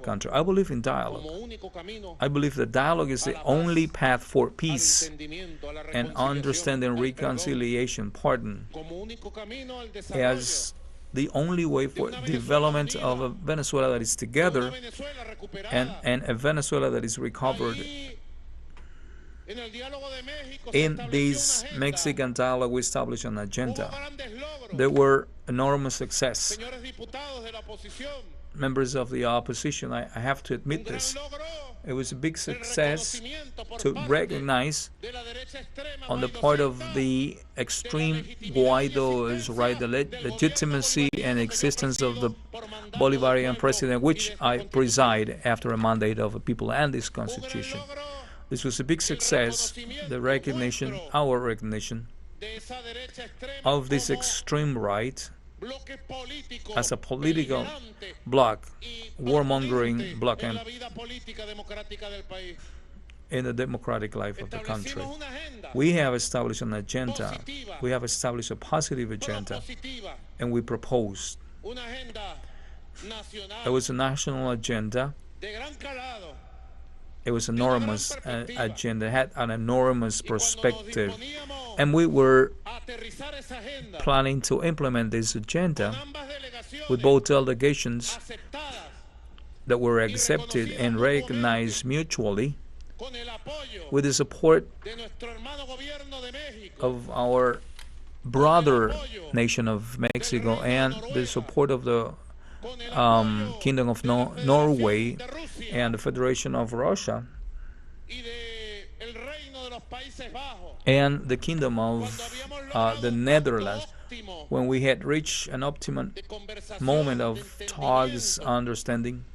country. I believe in dialogue. I believe that dialogue is the only path for peace and understanding, reconciliation, pardon, as the only way for development of a Venezuela that is together and a Venezuela that is recovered. In this Mexican dialogue, we established an agenda. There were enormous success. Members of the opposition, I have to admit this, it was a big success to recognize on the part of the extreme Guaido's right, the legitimacy and existence of the Bolivarian president, which I preside after a mandate of the people and this constitution. This was a big success, the recognition, our recognition of this extreme right as a political bloc, warmongering bloc in the democratic life of the country. We have established an agenda, we have established a positive agenda, and we proposed. It was a national agenda. It was an enormous agenda, had an enormous perspective, and we were planning to implement this agenda with both delegations that were accepted and recognized mutually with the support of our brother nation of Mexico and the support of the Kingdom of Norway and the Federation of Russia and the Kingdom of the Netherlands, when we had reached an optimum moment of talks, understanding,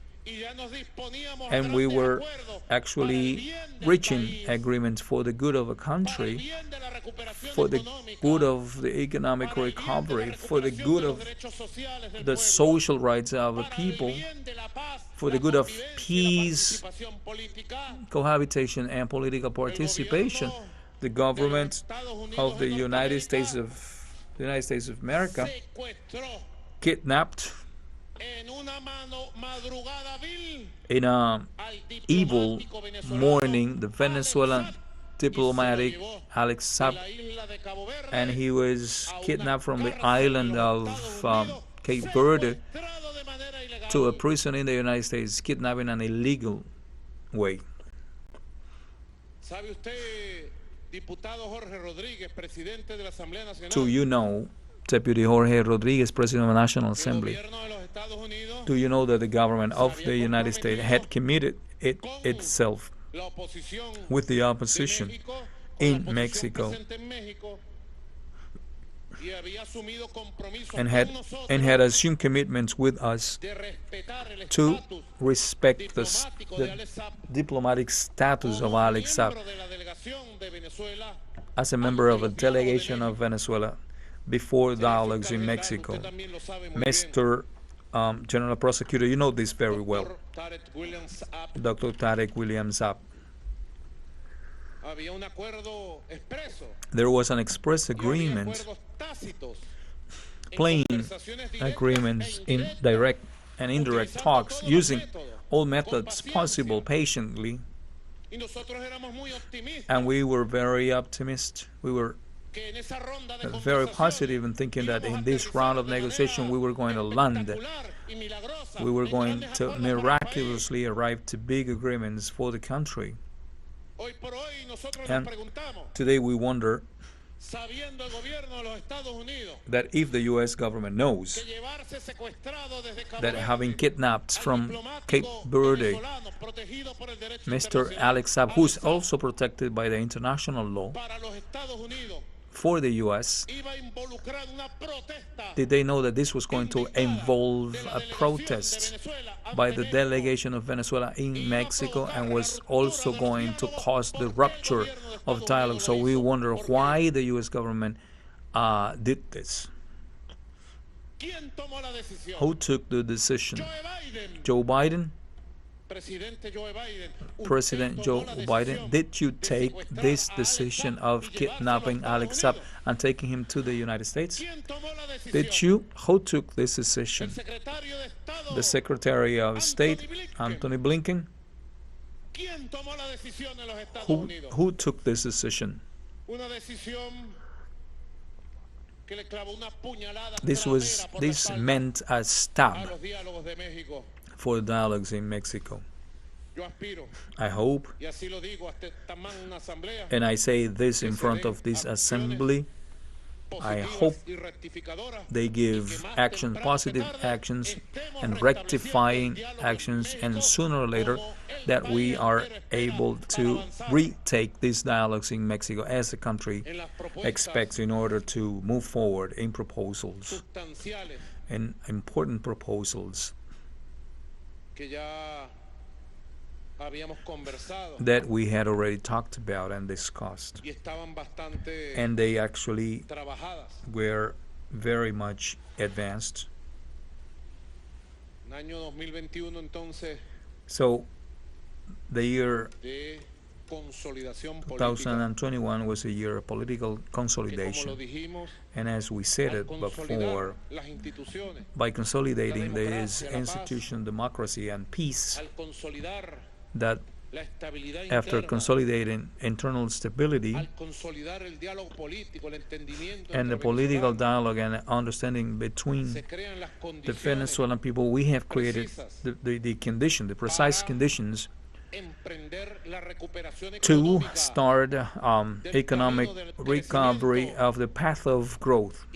and we were actually reaching agreements for the good of a country, for the good of the economic recovery, for the good of the social rights of the people, for the good of peace, cohabitation, and political participation. The government of the United States of America kidnapped in an evil morning the Venezuelan diplomatic Alex Saab, and he was kidnapped from the island of Cape Verde to a prison in the United States, kidnapped in an illegal way. Do you know, Deputy Jorge Rodriguez, President of the National Assembly, do you know that the government of the United States had committed itself with the opposition in Mexico and had assumed commitments with us to respect the diplomatic status of Alex Saab as a member of a delegation of Venezuela before dialogues in Mexico. Mr. General Prosecutor, you know this very well, Dr. Tarek William Saab. There was an express agreement, plain agreements in direct and indirect talks, using all methods possible patiently, and we were very optimistic. We were very positive in thinking that in this round of negotiation we were going to land. We were going to miraculously arrive to big agreements for the country. And today we wonder that if the U.S. government knows that having kidnapped from Cape Verde Mr. Alex Saab, who is also protected by the international law, for the U.S., did they know that this was going to involve a protest by the delegation of Venezuela in Mexico and was also going to cause the rupture of dialogue? So we wonder why the U.S. government did this. Who took the decision? Joe Biden? President Joe Biden, did you take this decision of kidnapping Alex Saab and taking him to the United States? Did you? Who took this decision? The Secretary of State, Anthony Blinken? Who took this decision? This meant a stab for dialogues in Mexico. I hope, and I say this in front of this assembly, I hope they give actions, positive actions, and rectifying actions, and sooner or later that we are able to retake these dialogues in Mexico as the country expects in order to move forward in proposals, and important proposals that we had already talked about and discussed, and they actually were very much advanced. So the year 2021 was a year of political consolidation, and as we said it before, by consolidating this institution, democracy, and peace, that after consolidating internal stability and the political dialogue and understanding between the Venezuelan people, we have created the precise conditions to start economic recovery of the path of growth.